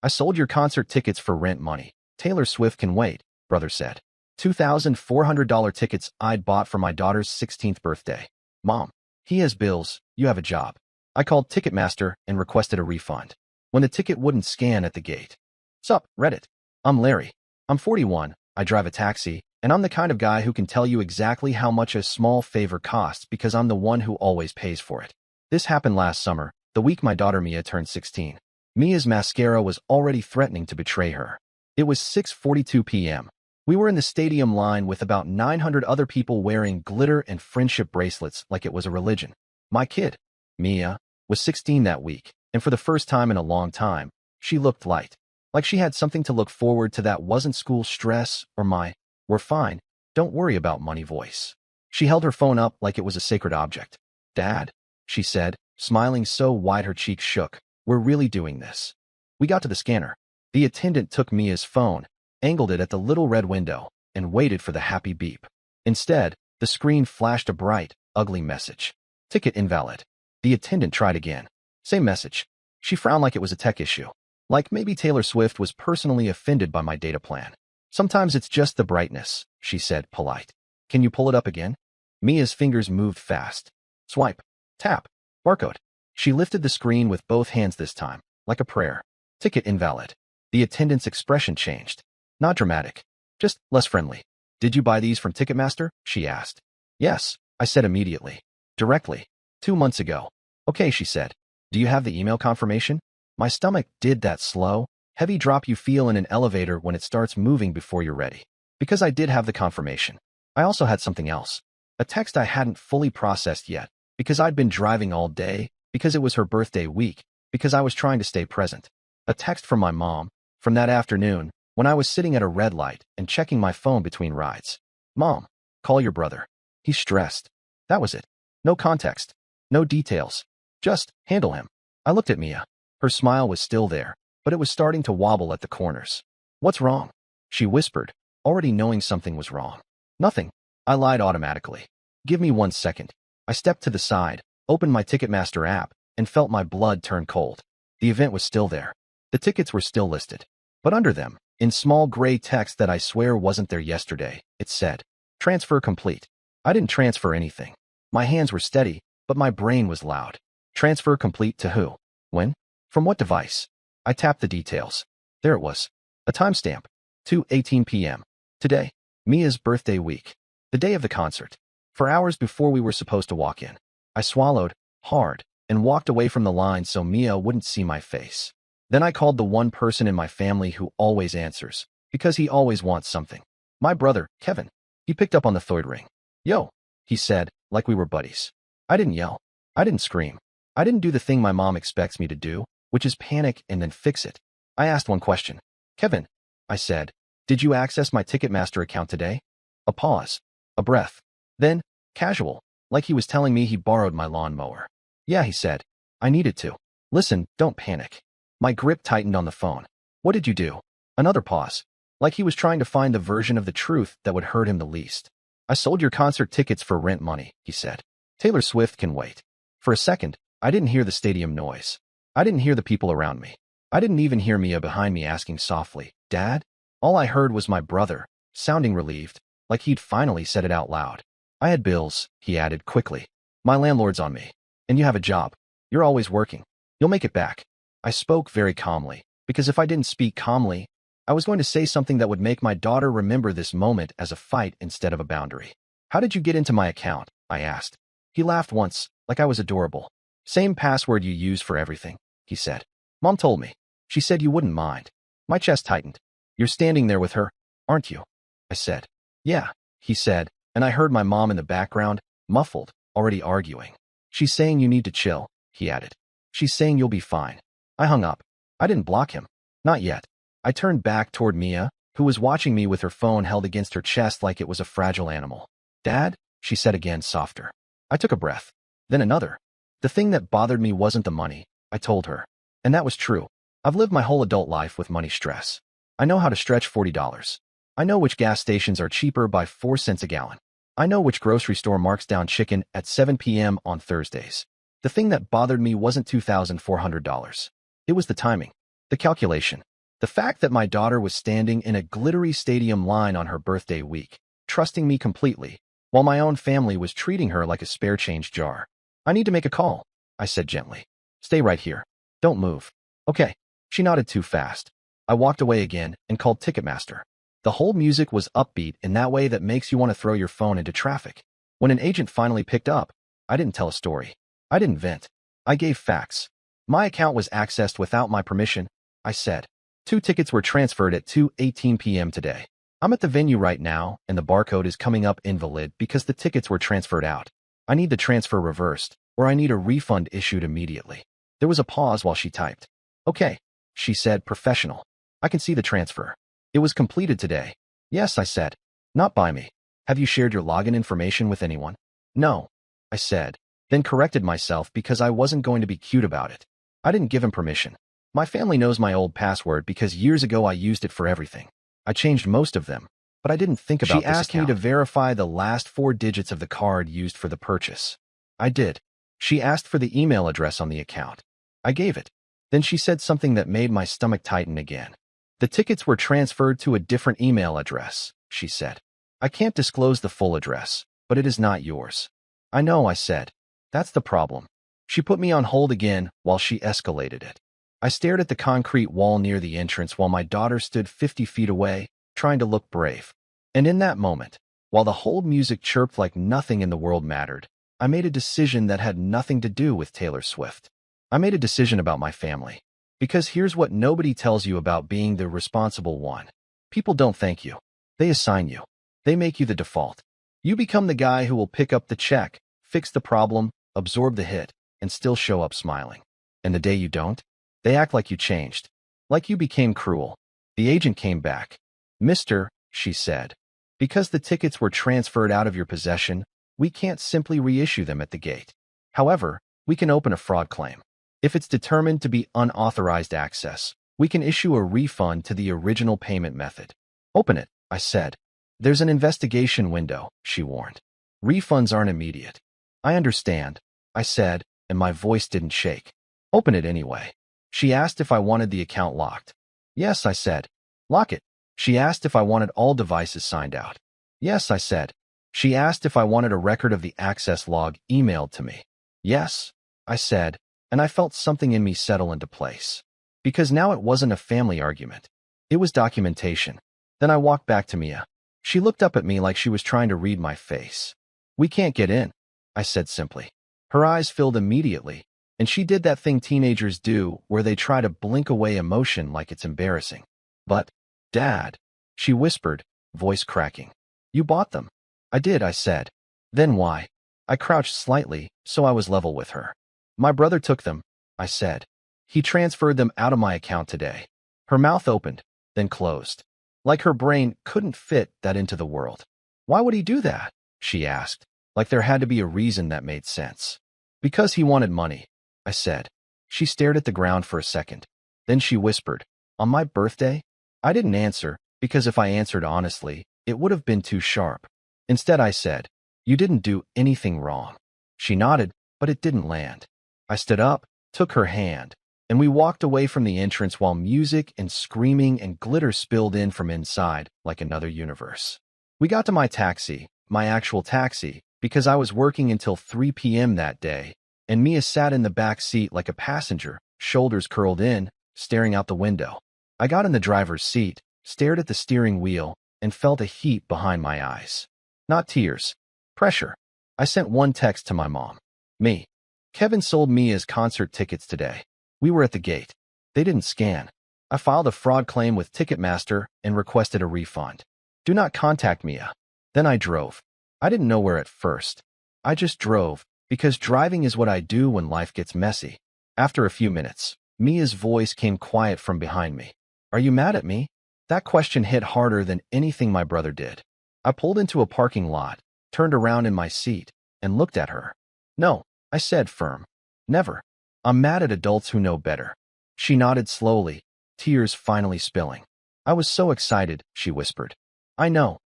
I sold your concert tickets for rent money. Taylor Swift can wait, brother said. $2,400 tickets I'd bought for my daughter's 16th birthday. Mom, he has bills, you have a job. I called Ticketmaster and requested a refund. When the ticket wouldn't scan at the gate. Sup, Reddit? I'm Larry. I'm 41, I drive a taxi, and I'm the kind of guy who can tell you exactly how much a small favor costs because I'm the one who always pays for it. This happened last summer, the week my daughter Mia turned 16. Mia's mascara was already threatening to betray her. It was 6:42 p.m. We were in the stadium line with about 900 other people wearing glitter and friendship bracelets like it was a religion. My kid, Mia, was 16 that week, and for the first time in a long time, she looked light. Like she had something to look forward to that wasn't school stress or my, "We're fine, don't worry about money" voice. She held her phone up like it was a sacred object. Dad, she said, smiling so wide her cheeks shook, we're really doing this. We got to the scanner. The attendant took Mia's phone, angled it at the little red window, and waited for the happy beep. Instead, the screen flashed a bright, ugly message. Ticket invalid. The attendant tried again. Same message. She frowned like it was a tech issue. Like maybe Taylor Swift was personally offended by my data plan. Sometimes it's just the brightness, she said, polite. Can you pull it up again? Mia's fingers moved fast. Swipe. Tap. Barcode. She lifted the screen with both hands this time, like a prayer. Ticket invalid. The attendant's expression changed. Not dramatic. Just less friendly. Did you buy these from Ticketmaster? She asked. Yes, I said immediately. Directly. 2 months ago. Okay, she said. Do you have the email confirmation? My stomach did that slow, heavy drop you feel in an elevator when it starts moving before you're ready. Because I did have the confirmation. I also had something else. A text I hadn't fully processed yet, because I'd been driving all day, because it was her birthday week, because I was trying to stay present. A text from my mom, from that afternoon, when I was sitting at a red light and checking my phone between rides. Mom, call your brother. He's stressed. That was it. No context. No details. Just handle him. I looked at Mia. Her smile was still there, but it was starting to wobble at the corners. What's wrong? She whispered, already knowing something was wrong. Nothing. I lied automatically. Give me 1 second. I stepped to the side, opened my Ticketmaster app, and felt my blood turn cold. The event was still there. The tickets were still listed. But under them, in small gray text that I swear wasn't there yesterday, it said, transfer complete. I didn't transfer anything. My hands were steady, but my brain was loud. Transfer complete to who? When? From what device? I tapped the details. There it was. A timestamp. 2:18 p.m. Today, Mia's birthday week. The day of the concert. For hours before we were supposed to walk in. I swallowed, hard, and walked away from the line so Mia wouldn't see my face. Then I called the one person in my family who always answers, because he always wants something. My brother, Kevin. He picked up on the third ring. Yo, he said, like we were buddies. I didn't yell. I didn't scream. I didn't do the thing my mom expects me to do, which is panic and then fix it. I asked one question. Kevin, I said, did you access my Ticketmaster account today? A pause. A breath. Then, casual, like he was telling me he borrowed my lawnmower. Yeah, he said. I needed to. Listen, don't panic. My grip tightened on the phone. What did you do? Another pause. Like he was trying to find the version of the truth that would hurt him the least. I sold your concert tickets for rent money, he said. Taylor Swift can wait. For a second, I didn't hear the stadium noise. I didn't hear the people around me. I didn't even hear Mia behind me asking softly, Dad? All I heard was my brother, sounding relieved, like he'd finally said it out loud. I had bills, he added quickly. My landlord's on me. And you have a job. You're always working. You'll make it back. I spoke very calmly, because if I didn't speak calmly, I was going to say something that would make my daughter remember this moment as a fight instead of a boundary. How did you get into my account? I asked. He laughed once, like I was adorable. Same password you use for everything, he said. Mom told me. She said you wouldn't mind. My chest tightened. You're standing there with her, aren't you? I said. Yeah, he said, and I heard my mom in the background, muffled, already arguing. She's saying you need to chill, he added. She's saying you'll be fine. I hung up. I didn't block him. Not yet. I turned back toward Mia, who was watching me with her phone held against her chest like it was a fragile animal. Dad, she said again, softer. I took a breath. Then another. The thing that bothered me wasn't the money, I told her. And that was true. I've lived my whole adult life with money stress. I know how to stretch $40. I know which gas stations are cheaper by 4 cents a gallon. I know which grocery store marks down chicken at 7 p.m. on Thursdays. The thing that bothered me wasn't $2,400. It was the timing. The calculation. The fact that my daughter was standing in a glittery stadium line on her birthday week, trusting me completely, while my own family was treating her like a spare change jar. I need to make a call, I said gently. Stay right here. Don't move. Okay. She nodded too fast. I walked away again and called Ticketmaster. The whole music was upbeat in that way that makes you want to throw your phone into traffic. When an agent finally picked up, I didn't tell a story. I didn't vent. I gave facts. My account was accessed without my permission, I said. 2 tickets were transferred at 2:18 p.m. today. I'm at the venue right now, and the barcode is coming up invalid because the tickets were transferred out. I need the transfer reversed, or I need a refund issued immediately. There was a pause while she typed. Okay, she said, professional. I can see the transfer. It was completed today. Yes, I said. Not by me. Have you shared your login information with anyone? No, I said, then corrected myself because I wasn't going to be cute about it. I didn't give him permission. My family knows my old password because years ago I used it for everything. I changed most of them, but I didn't think about this account. She asked me to verify the last 4 digits of the card used for the purchase. I did. She asked for the email address on the account. I gave it. Then she said something that made my stomach tighten again. The tickets were transferred to a different email address, she said. I can't disclose the full address, but it is not yours. I know, I said. That's the problem. She put me on hold again while she escalated it. I stared at the concrete wall near the entrance while my daughter stood 50 feet away, trying to look brave. And in that moment, while the hold music chirped like nothing in the world mattered, I made a decision that had nothing to do with Taylor Swift. I made a decision about my family. Because here's what nobody tells you about being the responsible one. People don't thank you. They assign you. They make you the default. You become the guy who will pick up the check, fix the problem, absorb the hit, and still show up smiling. And the day you don't, they act like you changed. Like you became cruel. The agent came back. Mister, she said, because the tickets were transferred out of your possession, we can't simply reissue them at the gate. However, we can open a fraud claim. If it's determined to be unauthorized access, we can issue a refund to the original payment method. Open it, I said. There's an investigation window, she warned. Refunds aren't immediate. I understand, I said, and my voice didn't shake. Open it anyway. She asked if I wanted the account locked. Yes, I said. Lock it. She asked if I wanted all devices signed out. Yes, I said. She asked if I wanted a record of the access log emailed to me. Yes, I said, and I felt something in me settle into place. Because now it wasn't a family argument. It was documentation. Then I walked back to Mia. She looked up at me like she was trying to read my face. We can't get in, I said simply. Her eyes filled immediately, and she did that thing teenagers do where they try to blink away emotion like it's embarrassing. But, Dad, she whispered, voice cracking. You bought them. I did, I said. Then why? I crouched slightly, so I was level with her. My brother took them, I said. He transferred them out of my account today. Her mouth opened, then closed. Like her brain couldn't fit that into the world. Why would he do that? She asked, like there had to be a reason that made sense. Because he wanted money, I said. She stared at the ground for a second. Then she whispered, on my birthday? I didn't answer, because if I answered honestly, it would have been too sharp. Instead, I said, you didn't do anything wrong. She nodded, but it didn't land. I stood up, took her hand, and we walked away from the entrance while music and screaming and glitter spilled in from inside like another universe. We got to my taxi, my actual taxi, because I was working until 3 p.m. that day, and Mia sat in the back seat like a passenger, shoulders curled in, staring out the window. I got in the driver's seat, stared at the steering wheel, and felt a heat behind my eyes. Not tears. Pressure. I sent one text to my mom. Me. Kevin sold Mia's concert tickets today. We were at the gate. They didn't scan. I filed a fraud claim with Ticketmaster and requested a refund. Do not contact Mia. Then I drove. I didn't know where at first. I just drove, because driving is what I do when life gets messy. After a few minutes, Mia's voice came quiet from behind me. Are you mad at me? That question hit harder than anything my brother did. I pulled into a parking lot, turned around in my seat, and looked at her. No, I said firm. Never. I'm mad at adults who know better. She nodded slowly, tears finally spilling. I was so excited, she whispered. I know,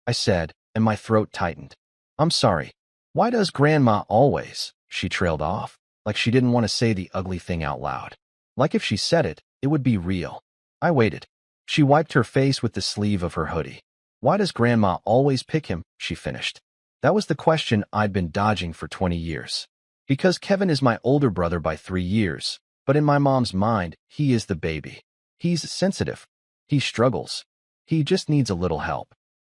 I said, and my throat tightened. I'm sorry. Why does Grandma always? She trailed off, like she didn't want to say the ugly thing out loud. Like if she said it, it would be real. I waited. She wiped her face with the sleeve of her hoodie. Why does Grandma always pick him? She finished. That was the question I'd been dodging for 20 years. Because Kevin is my older brother by 3 years, but in my mom's mind, he is the baby. He's sensitive. He struggles. He just needs a little help.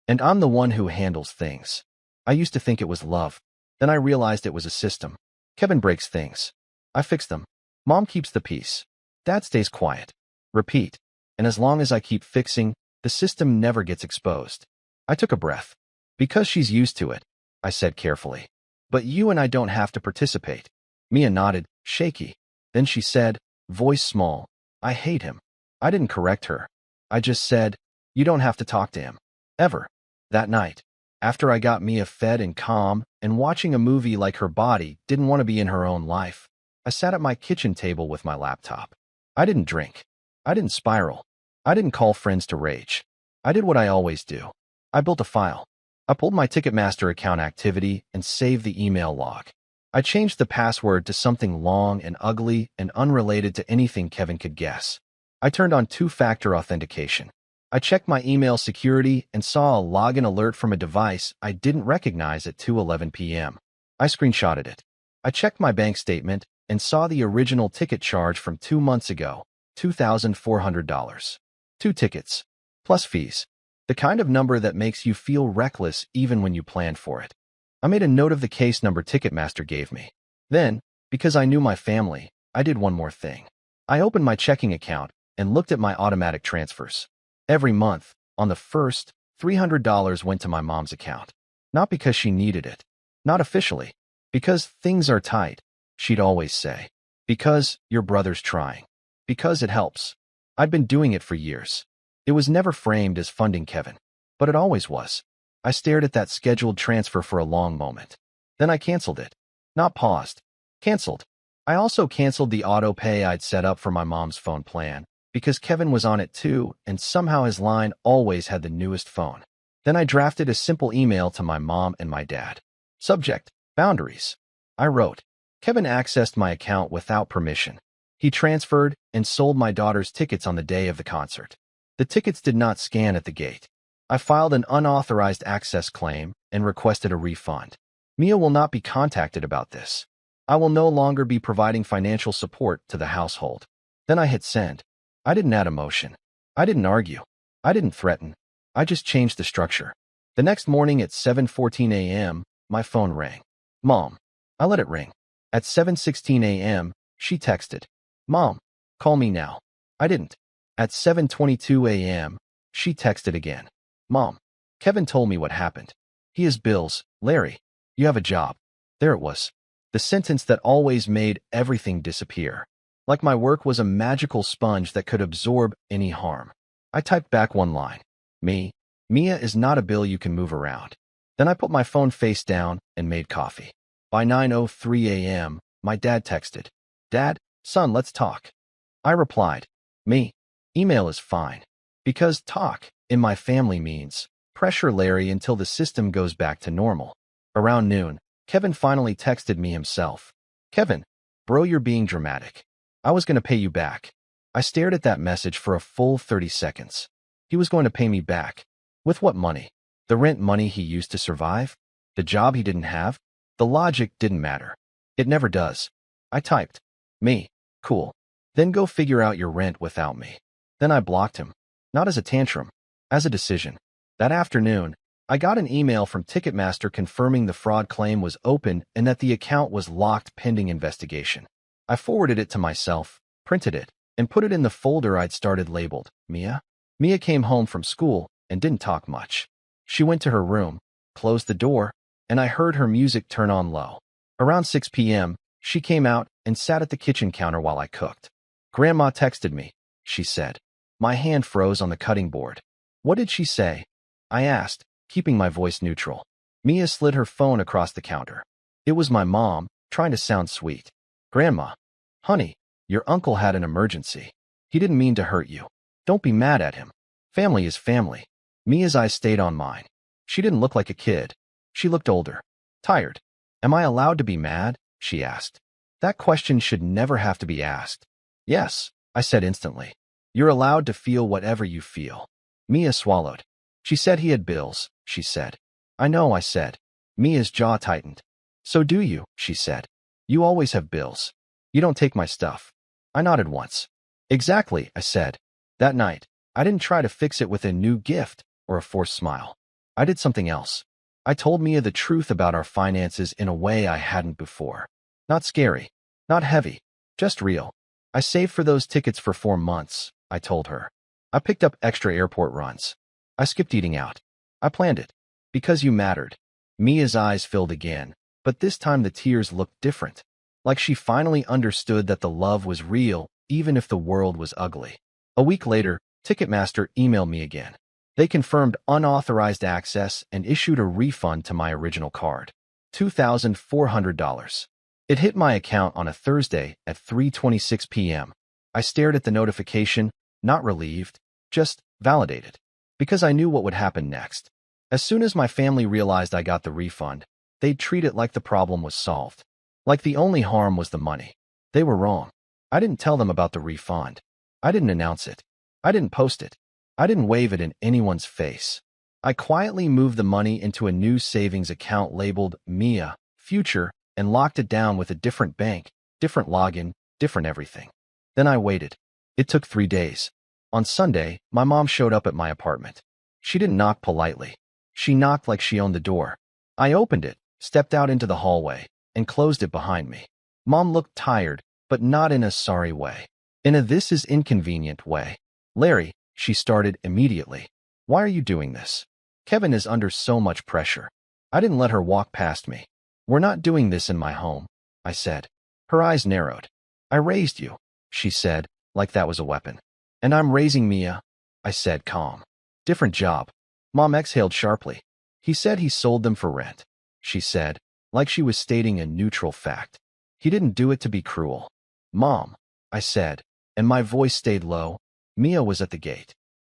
And I'm the one who handles things. I used to think it was love. Then I realized it was a system. Kevin breaks things. I fix them. Mom keeps the peace. Dad stays quiet. Repeat. And as long as I keep fixing, the system never gets exposed. I took a breath. Because she's used to it, I said carefully. But you and I don't have to participate. Mia nodded, shaky. Then she said, voice small, I hate him. I didn't correct her. I just said, you don't have to talk to him. Ever. That night, after I got Mia fed and calm and watching a movie like her body didn't want to be in her own life, I sat at my kitchen table with my laptop. I didn't drink. I didn't spiral. I didn't call friends to rage. I did what I always do. I built a file. I pulled my Ticketmaster account activity and saved the email log. I changed the password to something long and ugly and unrelated to anything Kevin could guess. I turned on two-factor authentication. I checked my email security and saw a login alert from a device I didn't recognize at 2:11 p.m. I screenshotted it. I checked my bank statement and saw the original ticket charge from 2 months ago, $2,400. 2 tickets, plus fees. The kind of number that makes you feel reckless even when you planned for it. I made a note of the case number Ticketmaster gave me. Then, because I knew my family, I did one more thing. I opened my checking account and looked at my automatic transfers. Every month, on the first, $300 went to my mom's account. Not because she needed it. Not officially. Because things are tight, she'd always say. Because your brother's trying. Because it helps. I'd been doing it for years. It was never framed as funding Kevin, but it always was. I stared at that scheduled transfer for a long moment. Then I canceled it. Not paused. Canceled. I also canceled the auto pay I'd set up for my mom's phone plan, because Kevin was on it too, and somehow his line always had the newest phone. Then I drafted a simple email to my mom and my dad. Subject, boundaries. I wrote, Kevin accessed my account without permission. He transferred and sold my daughter's tickets on the day of the concert. The tickets did not scan at the gate. I filed an unauthorized access claim and requested a refund. Mia will not be contacted about this. I will no longer be providing financial support to the household. Then I hit send. I didn't add emotion. I didn't argue. I didn't threaten. I just changed the structure. The next morning at 7:14 a.m., my phone rang. Mom. I let it ring. At 7:16 a.m., she texted. Mom, call me now. I didn't. At 7:22 a.m., she texted again. Mom, Kevin told me what happened. He has bills. Larry, you have a job. There it was. The sentence that always made everything disappear. Like my work was a magical sponge that could absorb any harm. I typed back one line. Mia is not a bill you can move around. Then I put my phone face down and made coffee. By 9:03 a.m., my dad texted. Dad, son, let's talk. I replied. Email is fine. Because talk, in my family means, pressure Larry until the system goes back to normal. Around noon, Kevin finally texted me himself. Kevin, bro, you're being dramatic. I was going to pay you back. I stared at that message for a full 30 seconds. He was going to pay me back. With what money? The rent money he used to survive? The job he didn't have? The logic didn't matter. It never does. I typed. Cool. Then go figure out your rent without me. Then I blocked him. Not as a tantrum, as a decision. That afternoon, I got an email from Ticketmaster confirming the fraud claim was open and that the account was locked pending investigation. I forwarded it to myself, printed it, and put it in the folder I'd started labeled Mia. Mia came home from school and didn't talk much. She went to her room, closed the door, and I heard her music turn on low. Around 6 p.m., she came out and sat at the kitchen counter while I cooked. Grandma texted me, she said. My hand froze on the cutting board. What did she say? I asked, keeping my voice neutral. Mia slid her phone across the counter. It was my mom, trying to sound sweet. Grandma. Honey, your uncle had an emergency. He didn't mean to hurt you. Don't be mad at him. Family is family. Mia's eyes stayed on mine. She didn't look like a kid. She looked older. Tired. Am I allowed to be mad? She asked. That question should never have to be asked. Yes, I said instantly. You're allowed to feel whatever you feel. Mia swallowed. She said he had bills, she said. I know, I said. Mia's jaw tightened. So do you, she said. You always have bills. You don't take my stuff. I nodded once. Exactly, I said. That night, I didn't try to fix it with a new gift or a forced smile. I did something else. I told Mia the truth about our finances in a way I hadn't before. Not scary, not heavy, just real. I saved for those tickets for 4 months, I told her. I picked up extra airport runs. I skipped eating out. I planned it. Because you mattered. Mia's eyes filled again, but this time the tears looked different. Like she finally understood that the love was real, even if the world was ugly. A week later, Ticketmaster emailed me again. They confirmed unauthorized access and issued a refund to my original card. $2,400. It hit my account on a Thursday at 3:26 p.m. I stared at the notification, not relieved, just validated. Because I knew what would happen next. As soon as my family realized I got the refund, they'd treat it like the problem was solved. Like the only harm was the money. They were wrong. I didn't tell them about the refund. I didn't announce it. I didn't post it. I didn't wave it in anyone's face. I quietly moved the money into a new savings account labeled Mia Future and locked it down with a different bank, different login, different everything. Then I waited. It took 3 days. On Sunday, my mom showed up at my apartment. She didn't knock politely. She knocked like she owned the door. I opened it, stepped out into the hallway, and closed it behind me. Mom looked tired, but not in a sorry way. In a "this is inconvenient" way. Larry, she started immediately. Why are you doing this? Kevin is under so much pressure. I didn't let her walk past me. We're not doing this in my home, I said. Her eyes narrowed. I raised you, she said, like that was a weapon. And I'm raising Mia, I said, calm. Different job. Mom exhaled sharply. He said he sold them for rent, she said, like she was stating a neutral fact. He didn't do it to be cruel. Mom, I said, and my voice stayed low. Mia was at the gate.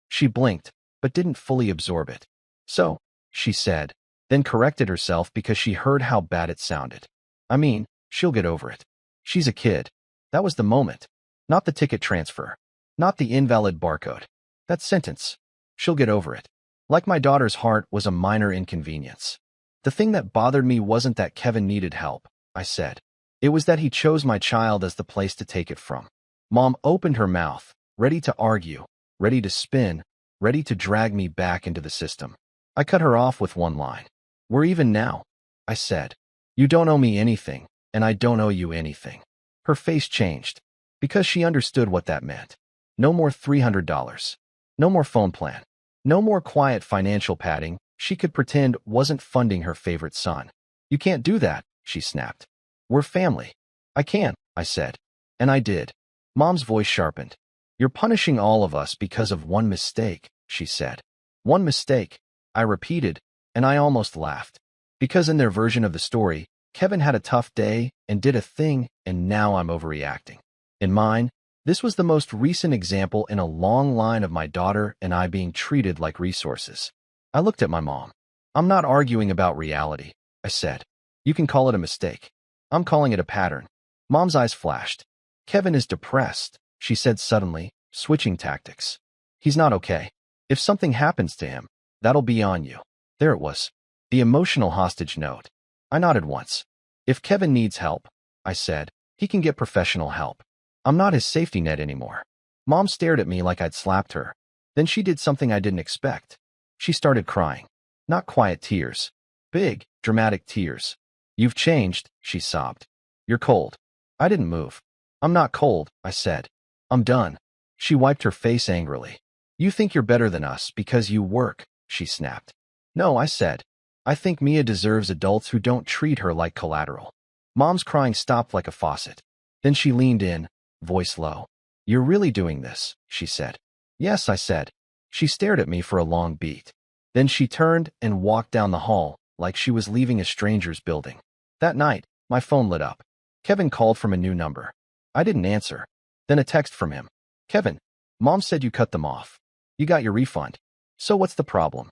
She blinked, but didn't fully absorb it. So, she said, then corrected herself because she heard how bad it sounded. I mean, she'll get over it. She's a kid. That was the moment. Not the ticket transfer. Not the invalid barcode. That sentence. She'll get over it. Like my daughter's heart was a minor inconvenience. The thing that bothered me wasn't that Kevin needed help, I said. It was that he chose my child as the place to take it from. Mom opened her mouth, ready to argue, ready to spin, ready to drag me back into the system. I cut her off with one line. We're even now, I said. You don't owe me anything, and I don't owe you anything. Her face changed, because she understood what that meant. No more $300. No more phone plan. No more quiet financial padding she could pretend wasn't funding her favorite son. You can't do that, she snapped. We're family. I can, I said. And I did. Mom's voice sharpened. You're punishing all of us because of one mistake, she said. One mistake, I repeated, and I almost laughed. Because in their version of the story, Kevin had a tough day and did a thing, and now I'm overreacting. In mine, this was the most recent example in a long line of my daughter and I being treated like resources. I looked at my mom. I'm not arguing about reality, I said. You can call it a mistake. I'm calling it a pattern. Mom's eyes flashed. Kevin is depressed, she said suddenly, switching tactics. He's not okay. If something happens to him, that'll be on you. There it was. The emotional hostage note. I nodded once. If Kevin needs help, I said, he can get professional help. I'm not his safety net anymore. Mom stared at me like I'd slapped her. Then she did something I didn't expect. She started crying. Not quiet tears. Big, dramatic tears. You've changed, she sobbed. You're cold. I didn't move. I'm not cold, I said. I'm done. She wiped her face angrily. You think you're better than us because you work, she snapped. No, I said. I think Mia deserves adults who don't treat her like collateral. Mom's crying stopped like a faucet. Then she leaned in, voice low. You're really doing this, she said. Yes, I said. She stared at me for a long beat. Then she turned and walked down the hall like she was leaving a stranger's building. That night, my phone lit up. Kevin called from a new number. I didn't answer. Then a text from him. Kevin, Mom said you cut them off. You got your refund. So what's the problem?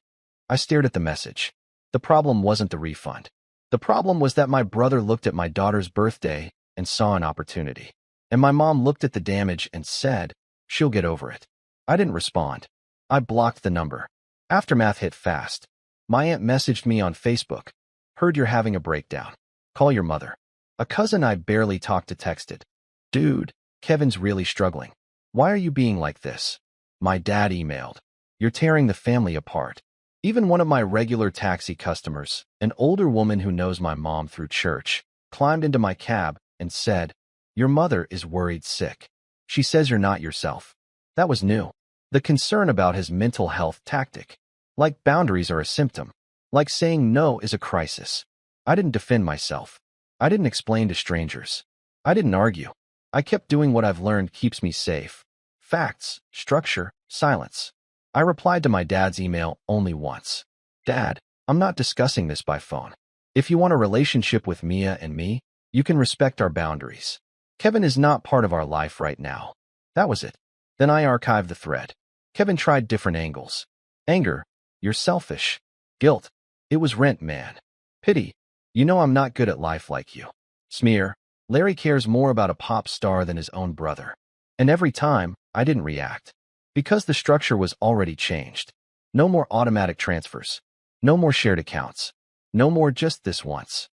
I stared at the message. The problem wasn't the refund. The problem was that my brother looked at my daughter's birthday and saw an opportunity. And my mom looked at the damage and said, she'll get over it. I didn't respond. I blocked the number. Aftermath hit fast. My aunt messaged me on Facebook. Heard you're having a breakdown. Call your mother. A cousin I barely talked to texted. Dude, Kevin's really struggling. Why are you being like this? My dad emailed. You're tearing the family apart. Even one of my regular taxi customers, an older woman who knows my mom through church, climbed into my cab and said, your mother is worried sick. She says you're not yourself. That was new. The concern about his mental health tactic. Like boundaries are a symptom. Like saying no is a crisis. I didn't defend myself. I didn't explain to strangers. I didn't argue. I kept doing what I've learned keeps me safe. Facts, structure, silence. I replied to my dad's email only once. Dad, I'm not discussing this by phone. If you want a relationship with Mia and me, you can respect our boundaries. Kevin is not part of our life right now. That was it. Then I archived the thread. Kevin tried different angles. Anger. You're selfish. Guilt. It was rent, man. Pity. You know I'm not good at life like you. Smear. Larry cares more about a pop star than his own brother. And every time, I didn't react. Because the structure was already changed. No more automatic transfers. No more shared accounts. No more just this once.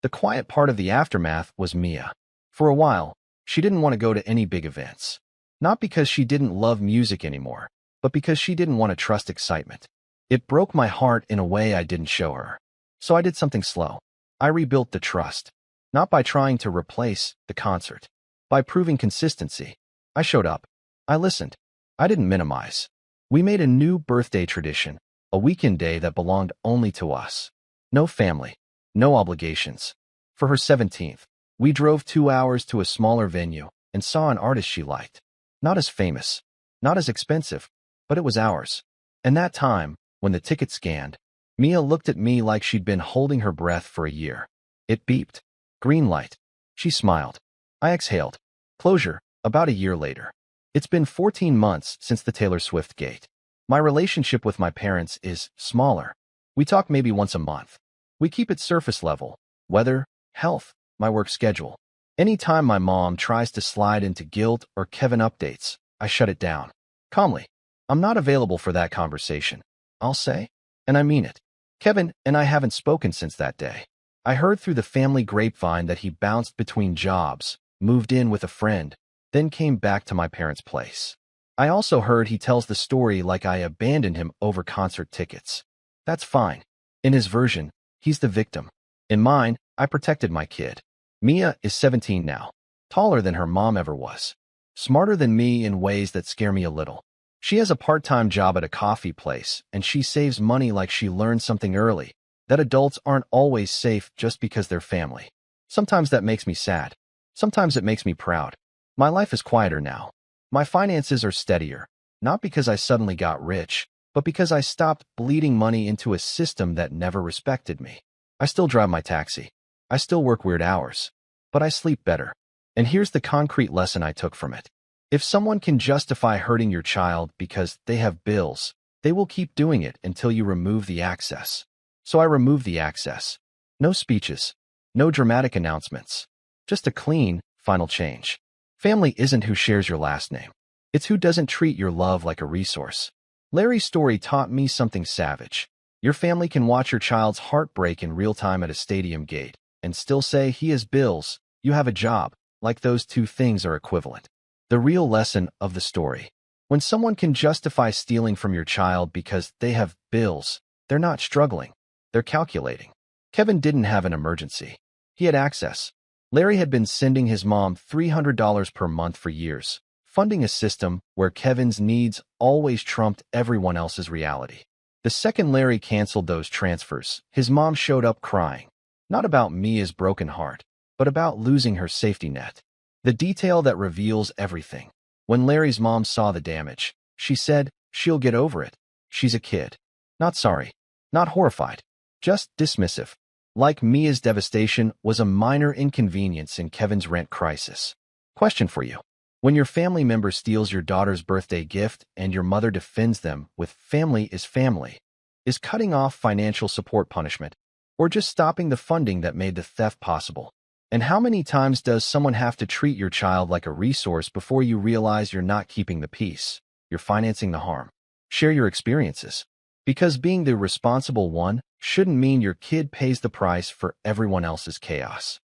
The quiet part of the aftermath was Mia. For a while, she didn't want to go to any big events. Not because she didn't love music anymore, but because she didn't want to trust excitement. It broke my heart in a way I didn't show her. So I did something slow. I rebuilt the trust. Not by trying to replace the concert. By proving consistency. I showed up. I listened. I didn't minimize. We made a new birthday tradition, a weekend day that belonged only to us. No family. No obligations. For her 17th, we drove 2 hours to a smaller venue and saw an artist she liked. Not as famous. Not as expensive. But it was ours. And that time, when the ticket scanned, Mia looked at me like she'd been holding her breath for a year. It beeped. Green light. She smiled. I exhaled. Closure, about a year later. It's been 14 months since the Taylor Swift gate. My relationship with my parents is smaller. We talk maybe once a month. We keep it surface level. Weather, health, my work schedule. Anytime my mom tries to slide into guilt or Kevin updates, I shut it down. Calmly. I'm not available for that conversation. I'll say. And I mean it. Kevin and I haven't spoken since that day. I heard through the family grapevine that he bounced between jobs, moved in with a friend, then came back to my parents' place. I also heard he tells the story like I abandoned him over concert tickets. That's fine. In his version, he's the victim. In mine, I protected my kid. Mia is 17 now, taller than her mom ever was. Smarter than me in ways that scare me a little. She has a part-time job at a coffee place, and she saves money like she learned something early, that adults aren't always safe just because they're family. Sometimes that makes me sad. Sometimes it makes me proud. My life is quieter now. My finances are steadier, not because I suddenly got rich, but because I stopped bleeding money into a system that never respected me. I still drive my taxi. I still work weird hours. But I sleep better. And here's the concrete lesson I took from it. If someone can justify hurting your child because they have bills, they will keep doing it until you remove the access. So I removed the access. No speeches. No dramatic announcements. Just a clean, final change. Family isn't who shares your last name. It's who doesn't treat your love like a resource. Larry's story taught me something savage. Your family can watch your child's heart break in real time at a stadium gate and still say he has bills, you have a job, like those two things are equivalent. The real lesson of the story. When someone can justify stealing from your child because they have bills, they're not struggling. They're calculating. Kevin didn't have an emergency. He had access. Larry had been sending his mom $300 per month for years, funding a system where Kevin's needs always trumped everyone else's reality. The second Larry canceled those transfers, his mom showed up crying. Not about Mia's broken heart, but about losing her safety net. The detail that reveals everything. When Larry's mom saw the damage, she said, she'll get over it. She's a kid. Not sorry. Not horrified. Just dismissive. Like Mia's devastation was a minor inconvenience in Kevin's rent crisis. Question for you. When your family member steals your daughter's birthday gift and your mother defends them with family, is cutting off financial support punishment, or just stopping the funding that made the theft possible? And how many times does someone have to treat your child like a resource before you realize you're not keeping the peace? you're financing the harm. Share your experiences. Because being the responsible one shouldn't mean your kid pays the price for everyone else's chaos.